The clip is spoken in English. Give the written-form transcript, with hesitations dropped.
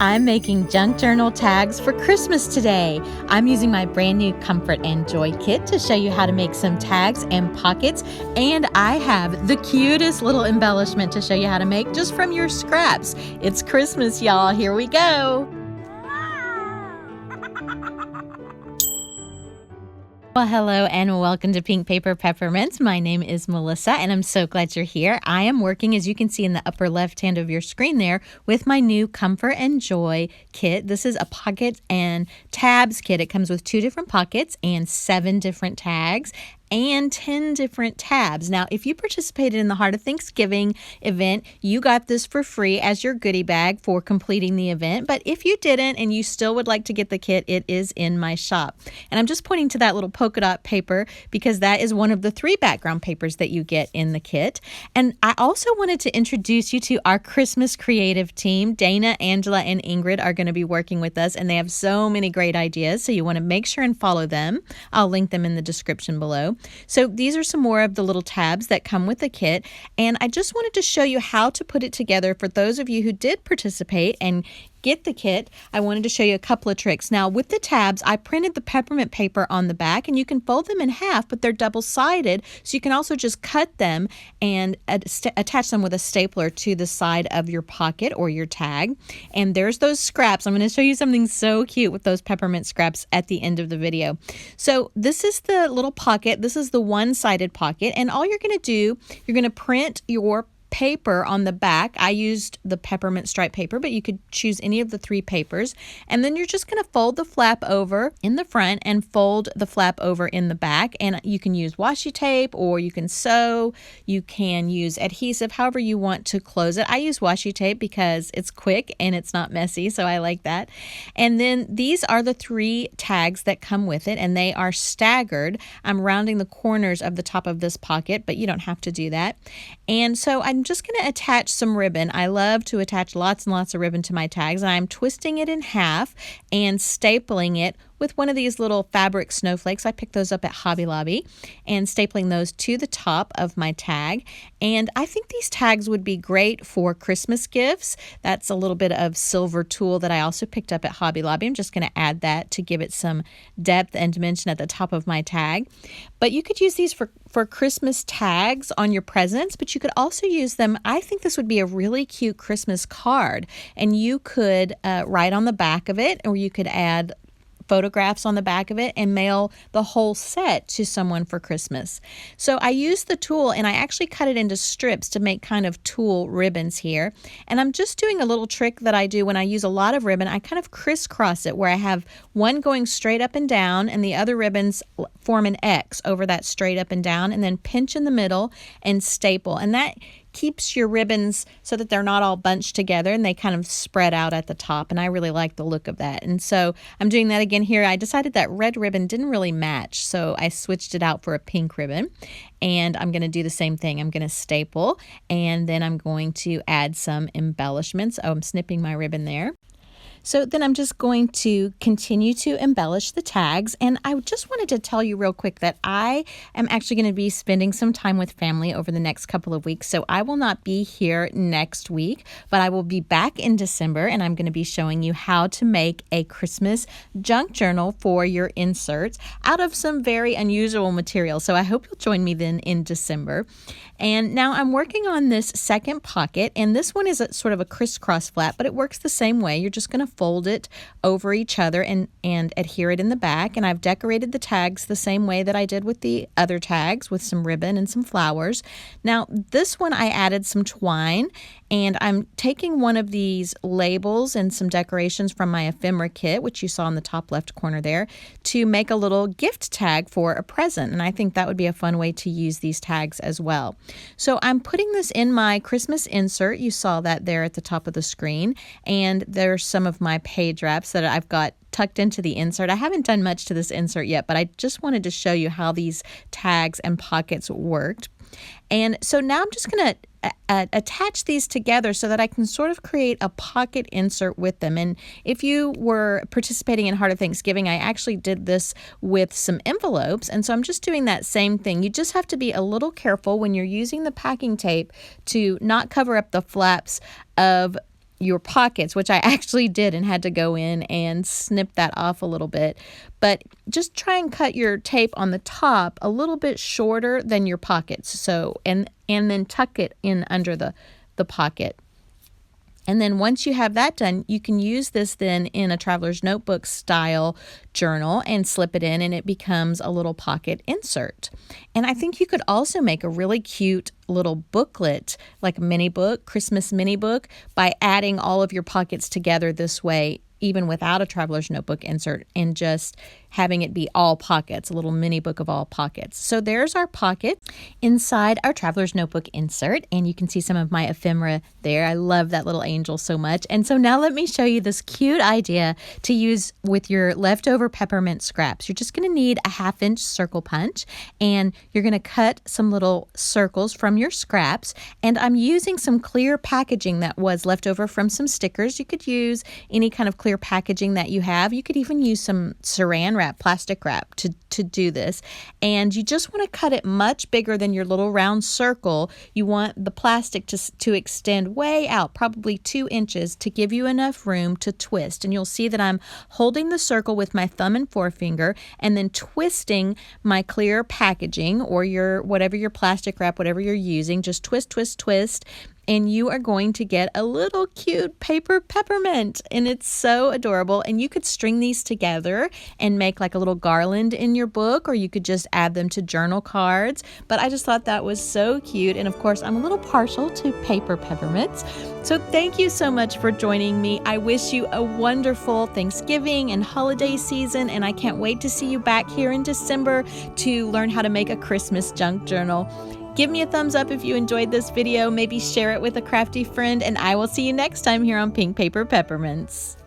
I'm making junk journal tags for Christmas today. I'm using my brand new Comfort and Joy kit to show you how to make some tags and pockets. And I have the cutest little embellishment to show you how to make just from your scraps. It's Christmas, y'all. Here we go. Well, hello and welcome to Pink Paper Peppermints. My name is Melissa and I'm so glad you're here. I am working, as you can see in the upper left hand of your screen there, with my new Comfort and Joy kit. This is a pocket and tabs kit. It comes with 2 different pockets and 7 different tags and 10 different tabs. Now, if you participated in the Heart of Thanksgiving event, you got this for free as your goodie bag for completing the event. But if you didn't and you still would like to get the kit, it is in my shop. And I'm just pointing to that little polka dot paper because that is one of the 3 background papers that you get in the kit. And I also wanted to introduce you to our Christmas creative team. Dana, Angela, and Ingrid are going to be working with us, and they have so many great ideas. So you want to make sure and follow them. I'll link them in the description below. So these are some more of the little tabs that come with the kit, and I just wanted to show you how to put it together for those of you who did participate and get the kit. I wanted to show you a couple of tricks. Now, with the tabs, I printed the peppermint paper on the back, and you can fold them in half, but they're double-sided, so you can also just cut them and attach them with a stapler to the side of your pocket or your tag. And there's those scraps. I'm going to show you something so cute with those peppermint scraps at the end of the video. So this is the little pocket. This is the one-sided pocket, and all you're going to do, you're going to print your paper on the back. I used the peppermint stripe paper, but you could choose any of the 3 papers. And then you're just going to fold the flap over in the front and fold the flap over in the back. And you can use washi tape, or you can sew, you can use adhesive, however you want to close it. I use washi tape because it's quick and it's not messy, so I like that. And then these are the 3 tags that come with it, and they are staggered. I'm rounding the corners of the top of this pocket, but you don't have to do that. And so I'm just going to attach some ribbon. I love to attach lots and lots of ribbon to my tags, and I'm twisting it in half and stapling it with one of these little fabric snowflakes. I picked those up at Hobby Lobby, and stapling those to the top of my tag. And I think these tags would be great for Christmas gifts. That's a little bit of silver tulle that I also picked up at Hobby Lobby. I'm just going to add that to give it some depth and dimension at the top of my tag. But you could use these for Christmas tags on your presents, but you could also use them. I think this would be a really cute Christmas card, and you could write on the back of it, or you could add photographs on the back of it and mail the whole set to someone for Christmas. So I used the tulle, and I actually cut it into strips to make kind of tulle ribbons here. And I'm just doing a little trick that I do when I use a lot of ribbon. I kind of crisscross it, where I have one going straight up and down, and the other ribbons form an X over that straight up and down, and then pinch in the middle and staple. And that keeps your ribbons so that they're not all bunched together and they kind of spread out at the top, and I really like the look of that. And so I'm doing that again here. I decided that red ribbon didn't really match, so I switched it out for a pink ribbon, and I'm going to do the same thing. I'm going to staple, and then I'm going to add some embellishments. Oh, I'm snipping my ribbon there. So then I'm just going to continue to embellish the tags. And I just wanted to tell you real quick that I am actually going to be spending some time with family over the next couple of weeks. So I will not be here next week, but I will be back in December, and I'm going to be showing you how to make a Christmas junk journal for your inserts out of some very unusual material. So I hope you'll join me then in December. And now I'm working on this second pocket, and this one is sort of a crisscross flap, but it works the same way. You're just going to fold it over each other and adhere it in the back. And I've decorated the tags the same way that I did with the other tags, with some ribbon and some flowers. Now, this one I added some twine, and I'm taking one of these labels and some decorations from my ephemera kit, which you saw in the top left corner there, to make a little gift tag for a present. And I think that would be a fun way to use these tags as well. So I'm putting this in my Christmas insert. You saw that there at the top of the screen. And there's some of my page wraps that I've got tucked into the insert. I haven't done much to this insert yet, but I just wanted to show you how these tags and pockets worked. And so now I'm just going to attach these together so that I can sort of create a pocket insert with them. And if you were participating in Heart of Thanksgiving, I actually did this with some envelopes. And so I'm just doing that same thing. You just have to be a little careful when you're using the packing tape to not cover up the flaps of your pockets, which I actually did and had to go in and snip that off a little bit. But just try and cut your tape on the top a little bit shorter than your pockets. So, and then tuck it in under the pocket. And then once you have that done, you can use this then in a traveler's notebook style journal and slip it in, and it becomes a little pocket insert. And I think you could also make a really cute little booklet, like a mini book, Christmas mini book, by adding all of your pockets together this way, even without a traveler's notebook insert, and just having it be all pockets, a little mini book of all pockets. So there's our pocket inside our traveler's notebook insert, and you can see some of my ephemera there. I love that little angel so much. And so now let me show you this cute idea to use with your leftover peppermint scraps. You're just going to need a 1/2-inch circle punch, and you're going to cut some little circles from your scraps. And I'm using some clear packaging that was left over from some stickers. You could use any kind of clear packaging that you have. You could even use some saran wrap, plastic wrap to do this. And you just want to cut it much bigger than your little round circle. You want the plastic to extend way out, probably 2 inches, to give you enough room to twist. And you'll see that I'm holding the circle with my thumb and forefinger and then twisting my clear packaging or whatever your plastic wrap, whatever you're using. Just twist, twist, twist. And you are going to get a little cute paper peppermint, and it's so adorable. And you could string these together and make like a little garland in your book, or you could just add them to journal cards. But I just thought that was so cute, and of course I'm a little partial to paper peppermints. So thank you so much for joining me. I wish you a wonderful Thanksgiving and holiday season, and I can't wait to see you back here in December to learn how to make a Christmas junk journal. Give me a thumbs up if you enjoyed this video, maybe share it with a crafty friend, and I will see you next time here on Pink Paper Peppermints.